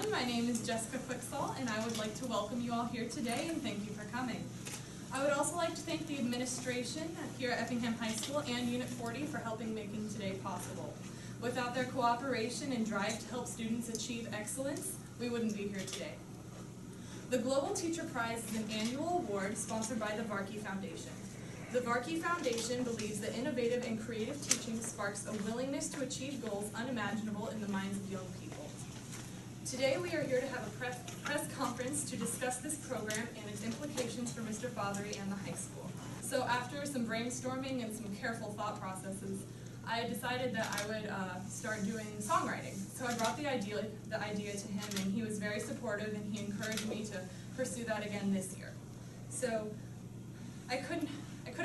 everyone. My name is Jessica Quicksall, and I would like to welcome you all here today and thank you for coming. I would also like to thank the administration here at Effingham High School and Unit 40 for helping making today possible. Without their cooperation and drive to help students achieve excellence, we wouldn't be here today. The Global Teacher Prize is an annual award sponsored by the Varkey Foundation. The Varkey Foundation believes that innovative and creative teaching sparks a willingness to achieve goals unimaginable in the minds of young people. Today we are here to have a press conference to discuss this program and its implications for Mr. Fatheree and the high school. So after some brainstorming and some careful thought processes, I decided that I would start doing songwriting. So I brought the idea to him, and he was very supportive, and he encouraged me to pursue that again this year. So I could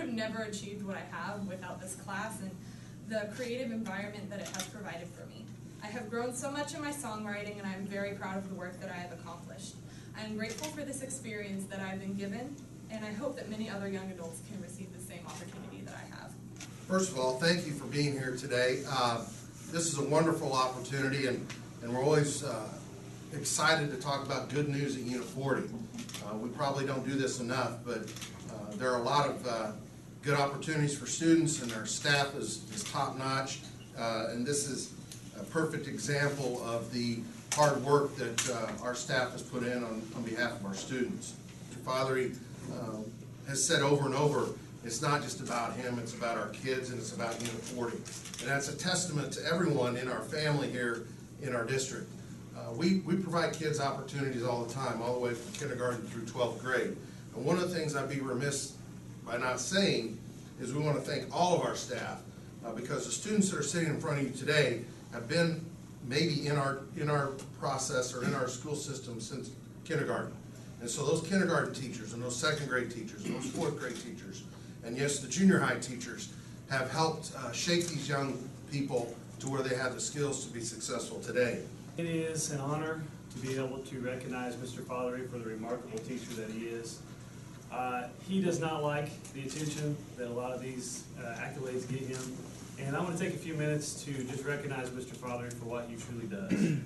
have never achieved what I have without this class and the creative environment that it has provided for me. I have grown so much in my songwriting, and I am very proud of the work that I have accomplished. I am grateful for this experience that I have been given, and I hope that many other young adults can receive the same opportunity that I have. First of all, thank you for being here today. This is a wonderful opportunity, and we're always excited to talk about good news at Unit 40. We probably don't do this enough, but there are a lot of good opportunities for students, and our staff is top-notch, and this is a perfect example of the hard work that our staff has put in on behalf of our students. Mr. Fatheree has said over and over, it's not just about him, it's about our kids, and it's about Unit 40. And that's a testament to everyone in our family here in our district. We provide kids opportunities all the time, all the way from kindergarten through 12th grade. And one of the things I'd be remiss by not saying is we want to thank all of our staff because the students that are sitting in front of you today have been maybe in our process or in our school system since kindergarten. And so those kindergarten teachers and those second grade teachers and those fourth grade teachers and yes, the junior high teachers have helped shape these young people to where they have the skills to be successful today. It is an honor to be able to recognize Mr. Fatheree for the remarkable teacher that he is. He does not like the attention that a lot of these accolades get him. And I want to take a few minutes to just recognize Mr. Fatheree for what he truly does.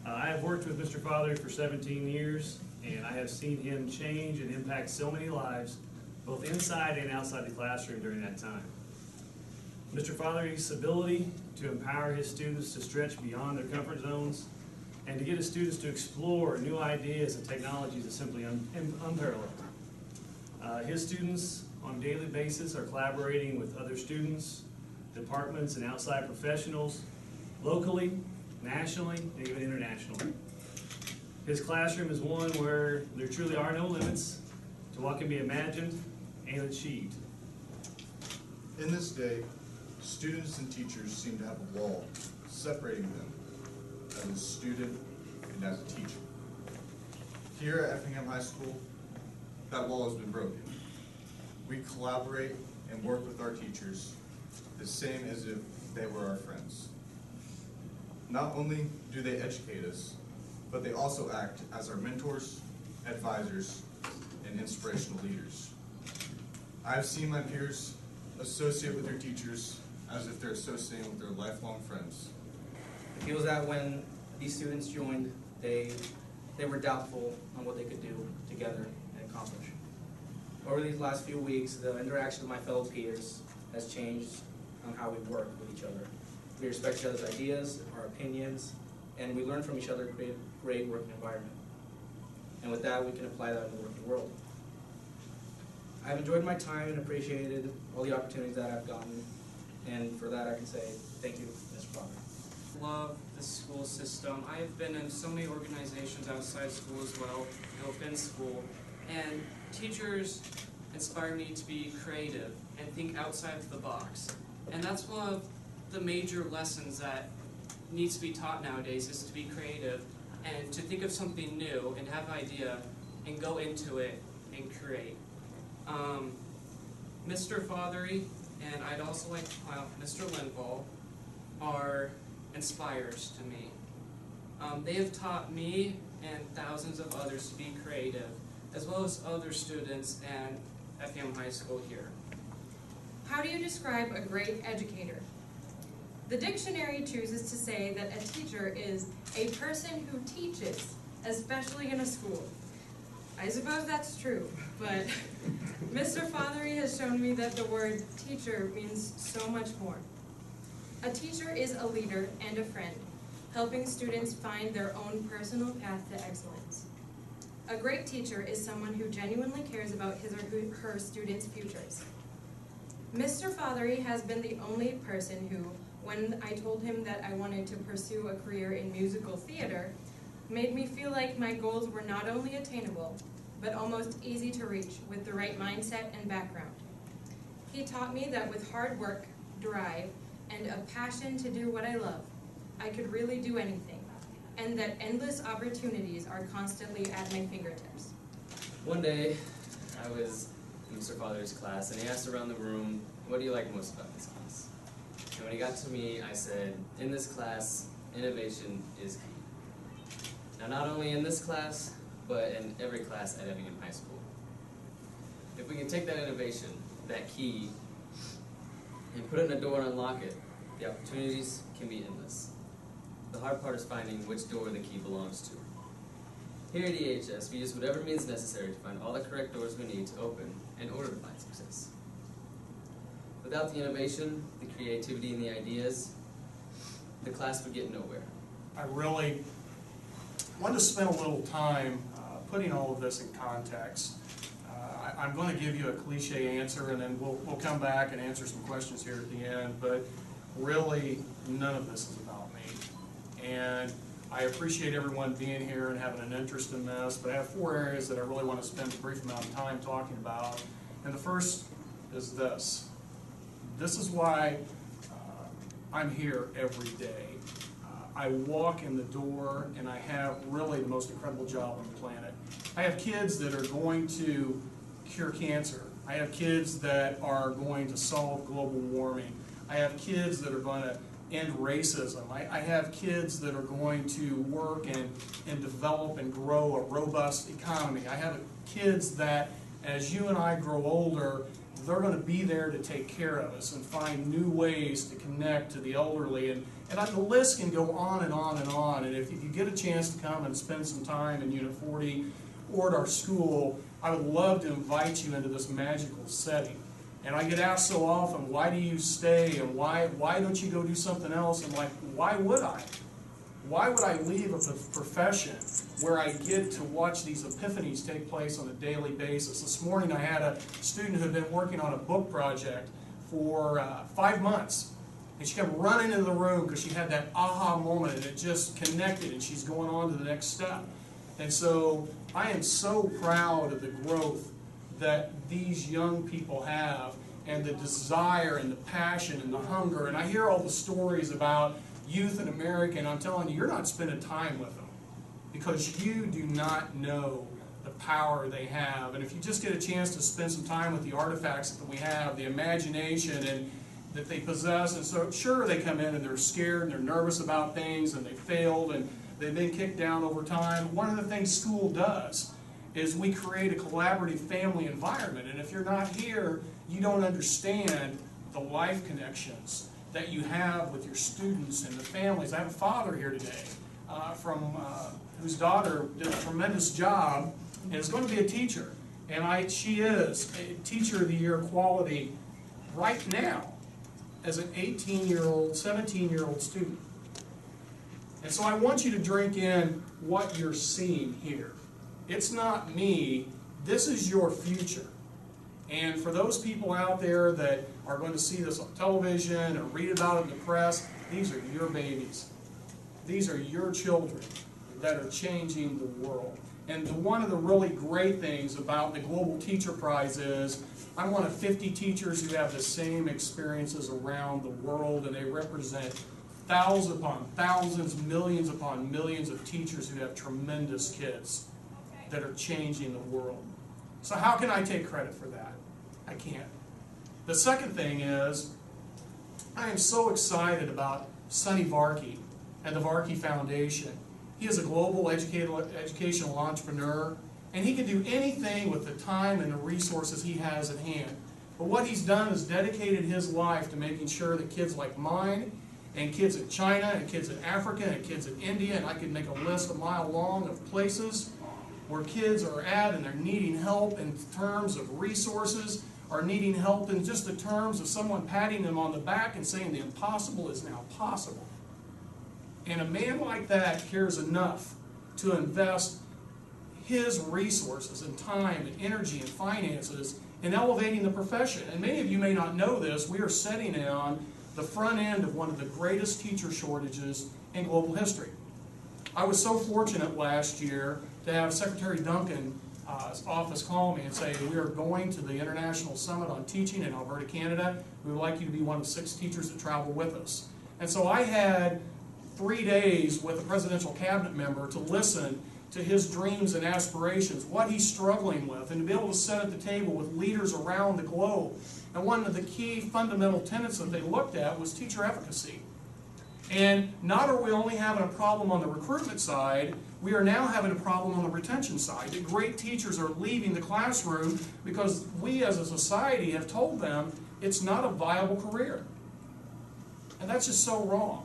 I have worked with Mr. Fatheree for 17 years, and I have seen him change and impact so many lives, both inside and outside the classroom during that time. Mr. Fatheree's ability to empower his students to stretch beyond their comfort zones and to get his students to explore new ideas and technologies is simply unparalleled. His students on a daily basis are collaborating with other students, departments, and outside professionals, locally, nationally, and even internationally. His classroom is one where there truly are no limits to what can be imagined and achieved. In this day, students and teachers seem to have a wall separating them as a student and as a teacher. Here at Effingham High School, that wall has been broken. We collaborate and work with our teachers the same as if they were our friends. Not only do they educate us, but they also act as our mentors, advisors, and inspirational leaders. I've seen my peers associate with their teachers as if they're associating with their lifelong friends. It feels that when these students joined, they were doubtful on what they could do together and accomplish. Over these last few weeks, the interaction with my fellow peers has changed on how we work with each other. We respect each other's ideas, our opinions, and we learn from each other to create a great working environment. And with that, we can apply that in the working world. I've enjoyed my time and appreciated all the opportunities that I've gotten, and for that I can say thank you, Mr. Fatheree. Love the school system. I've been in so many organizations outside school as well, within school, and teachers inspire me to be creative and think outside of the box. And that's one of the major lessons that needs to be taught nowadays, is to be creative and to think of something new and have an idea and go into it and create. Mr. Fatheree and I'd also like to point out Mr. Linvall are inspires to me. They have taught me and thousands of others to be creative, as well as other students and Effingham High School here. How do you describe a great educator? The dictionary chooses to say that a teacher is a person who teaches especially in a school. I suppose that's true, but Mr. Fatheree has shown me that the word teacher means so much more. A teacher is a leader and a friend, helping students find their own personal path to excellence. A great teacher is someone who genuinely cares about his or her students' futures. Mr. Fatheree has been the only person who, when I told him that I wanted to pursue a career in musical theater, made me feel like my goals were not only attainable, but almost easy to reach with the right mindset and background. He taught me that with hard work, drive, and a passion to do what I love, I could really do anything, and that endless opportunities are constantly at my fingertips. One day, I was in Mr. Father's class, and he asked around the room, what do you like most about this class? And when he got to me, I said, in this class, innovation is key. Now, not only in this class, but in every class at Effingham High School. If we can take that innovation, that key, and put it in a door and unlock it, the opportunities can be endless. The hard part is finding which door the key belongs to. Here at EHS, we use whatever means necessary to find all the correct doors we need to open in order to find success. Without the innovation, the creativity, and the ideas, the class would get nowhere. I really wanted to spend a little time putting all of this in context. I'm going to give you a cliche answer, and then we'll come back and answer some questions here at the end, but really none of this is about me. And I appreciate everyone being here and having an interest in this, but I have 4 areas that I really want to spend a brief amount of time talking about. And the first is this. This is why I'm here every day. I walk in the door and I have really the most incredible job on the planet. I have kids that are going to cure cancer. I have kids that are going to solve global warming. I have kids that are going to end racism. I have kids that are going to work and develop and grow a robust economy. I have kids that, as you and I grow older, they're going to be there to take care of us and find new ways to connect to the elderly. And the list can go on and on and on. And if you get a chance to come and spend some time in Unit 40 or at our school, I would love to invite you into this magical setting. And I get asked so often, why do you stay, and why don't you go do something else? And like, why would I? Why would I leave a profession where I get to watch these epiphanies take place on a daily basis? This morning I had a student who had been working on a book project for 5 months. And she kept running into the room because she had that aha moment and it just connected and she's going on to the next step. And so I am so proud of the growth that these young people have and the desire and the passion and the hunger. And I hear all the stories about youth in America, and I'm telling you, you're not spending time with them because you do not know the power they have. And if you just get a chance to spend some time with the artifacts that we have, the imagination and that they possess, and so sure they come in and they're scared and they're nervous about things and they failed and they've been kicked down over time. One of the things school does is we create a collaborative family environment, and if you're not here, you don't understand the life connections that you have with your students and the families. I have a father here today whose daughter did a tremendous job and is going to be a teacher. And she is a Teacher of the Year quality right now as an 18-year-old, 17-year-old student. And so I want you to drink in what you're seeing here. It's not me. This is your future. And for those people out there that are going to see this on television or read about it in the press, these are your babies. These are your children that are changing the world. And one of the really great things about the Global Teacher Prize is I'm one of 50 teachers who have the same experiences around the world, and they represent thousands upon thousands, millions upon millions of teachers who have tremendous kids that are changing the world. So how can I take credit for that? I can't. The second thing is, I am so excited about Sonny Varkey and the Varkey Foundation. He is a global educational entrepreneur, and he can do anything with the time and the resources he has at hand. But what he's done is dedicated his life to making sure that kids like mine and kids in China, and kids in Africa, and kids in India, and I could make a list a mile long of places where kids are at and they're needing help in terms of resources, are needing help in just the terms of someone patting them on the back and saying the impossible is now possible. And a man like that cares enough to invest his resources and time and energy and finances in elevating the profession. And many of you may not know this, we are sitting on the front end of one of the greatest teacher shortages in global history. I was so fortunate last year to have Secretary Duncan's office call me and say, we are going to the International Summit on Teaching in Alberta, Canada. We would like you to be one of 6 teachers that travel with us. And so I had 3 days with a presidential cabinet member to listen to his dreams and aspirations, what he's struggling with, and to be able to sit at the table with leaders around the globe. And one of the key fundamental tenets that they looked at was teacher efficacy. And not are we only having a problem on the recruitment side, we are now having a problem on the retention side. That great teachers are leaving the classroom because we as a society have told them it's not a viable career. And that's just so wrong.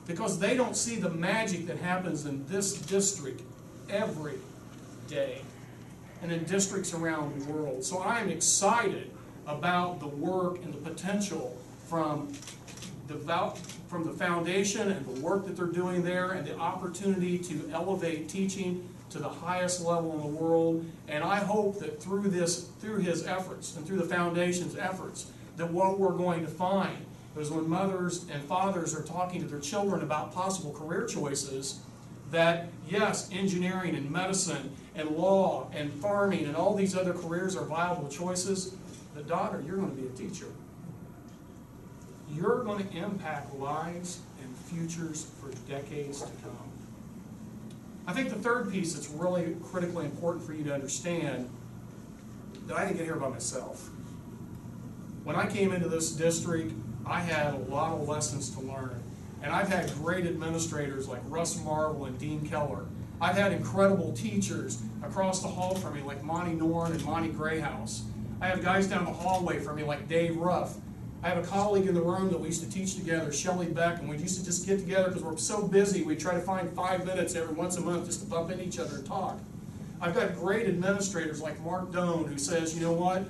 Because they don't see the magic that happens in this district every day and in districts around the world. So I am excited about the work and the potential from the foundation and the work that they're doing there and the opportunity to elevate teaching to the highest level in the world. And I hope that through his efforts and through the foundation's efforts, that what we're going to find is when mothers and fathers are talking to their children about possible career choices, that yes, engineering and medicine and law and farming and all these other careers are viable choices, but daughter, you're going to be a teacher. You're going to impact lives and futures for decades to come. I think the third piece that's really critically important for you to understand, that I didn't get here by myself. When I came into this district, I had a lot of lessons to learn. And I've had great administrators like Russ Marvel and Dean Keller. I've had incredible teachers across the hall from me like Monty Norn and Monty Grayhouse. I have guys down the hallway from me like Dave Ruff. I have a colleague in the room that we used to teach together, Shelley Beck, and we used to just get together because we're so busy, we try to find 5 minutes every once a month just to bump into each other and talk. I've got great administrators like Mark Doan who says, you know what,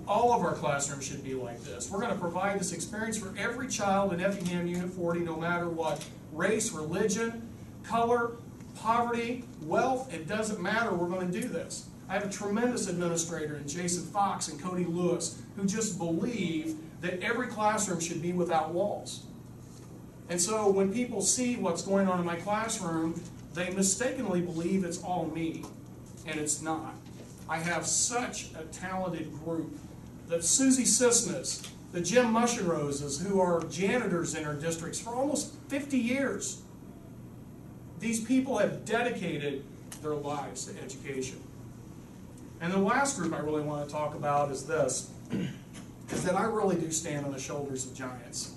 all of our classrooms should be like this. We're going to provide this experience for every child in Effingham Unit 40, no matter what race, religion, color, poverty, wealth, it doesn't matter, we're going to do this. I have a tremendous administrator in Jason Fox and Cody Lewis who just believe that every classroom should be without walls. And so when people see what's going on in my classroom, they mistakenly believe it's all me, and it's not. I have such a talented group. The Susie Sisness, the Jim Mushenroses, who are janitors in our districts for almost 50 years. These people have dedicated their lives to education. And the last group I really want to talk about is this, is that I really do stand on the shoulders of giants.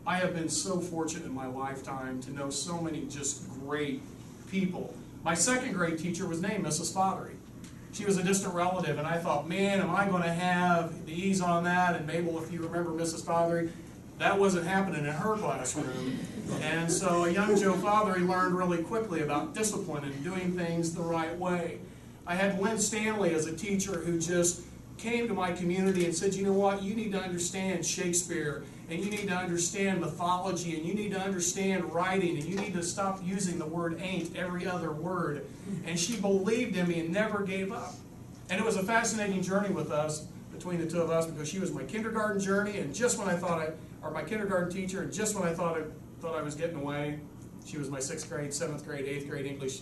I have been so fortunate in my lifetime to know so many just great people. My second grade teacher was named Mrs. Fatheree. She was a distant relative, and I thought, man, am I going to have the ease on that? And Mabel, if you remember Mrs. Fatheree, that wasn't happening in her classroom. And so young Joe Fatheree learned really quickly about discipline and doing things the right way. I had Lynn Stanley as a teacher who just came to my community and said, you know what, you need to understand Shakespeare, and you need to understand mythology, and you need to understand writing, and you need to stop using the word ain't every other word. And she believed in me and never gave up. And it was a fascinating journey with us, between the two of us, because she was my kindergarten journey, and just when I thought or my kindergarten teacher, and just when I thought I was getting away, she was my 6th grade, 7th grade, 8th grade English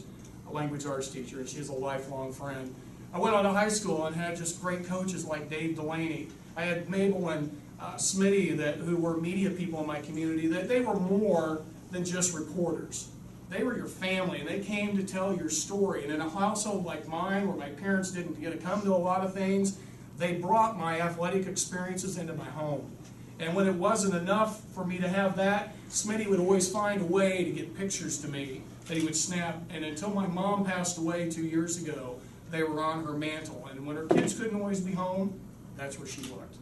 language arts teacher, and she's a lifelong friend. I went on to high school and had just great coaches like Dave Delaney. I had Mabel and Smitty who were media people in my community, that they were more than just reporters. They were your family, and they came to tell your story. And in a household like mine, where my parents didn't get to come to a lot of things, they brought my athletic experiences into my home. And when it wasn't enough for me to have that, Smitty would always find a way to get pictures to me that he would snap. And until my mom passed away 2 years ago, they were on her mantle. And when her kids couldn't always be home, that's where she looked.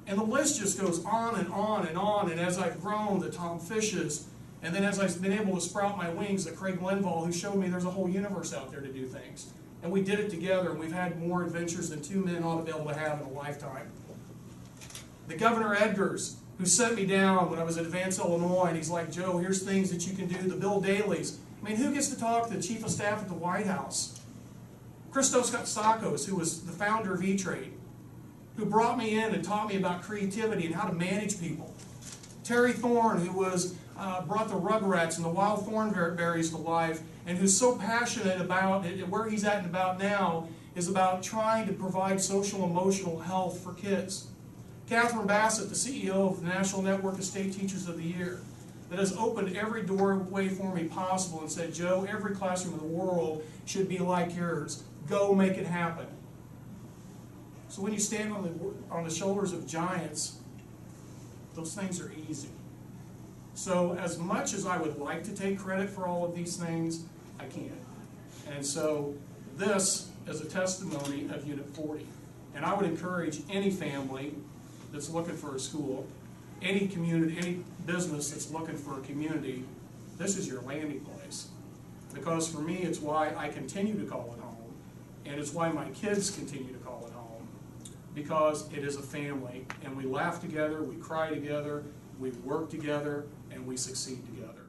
And the list just goes on and on and on. And as I've grown, the Tom Fishes, and then as I've been able to sprout my wings, the Craig Linval, who showed me there's a whole universe out there to do things. And we did it together, and we've had more adventures than two men ought to be able to have in a lifetime. The Governor Edgars, who set me down when I was at Advance Illinois, and he's like, Joe, here's things that you can do. The Bill Daley's. I mean, who gets to talk to the Chief of Staff at the White House? Christos Katsakos, who was the founder of E-Trade, who brought me in and taught me about creativity and how to manage people. Terry Thorne, who was brought the Rugrats and the wild thornberries to life, and who's so passionate about it, where he's at and about now is about trying to provide social emotional health for kids. Catherine Bassett, the CEO of the National Network of State Teachers of the Year, that has opened every doorway for me possible and said, Joe, every classroom in the world should be like yours. Go make it happen. So when you stand on the shoulders of giants, those things are easy. So as much as I would like to take credit for all of these things, I can't. And so this is a testimony of Unit 40. And I would encourage any family that's looking for a school, any community, any business that's looking for a community, this is your landing place. Because for me, it's why I continue to call it home. And it's why my kids continue to call it home. Because it is a family, and we laugh together, we cry together, we work together, and we succeed together.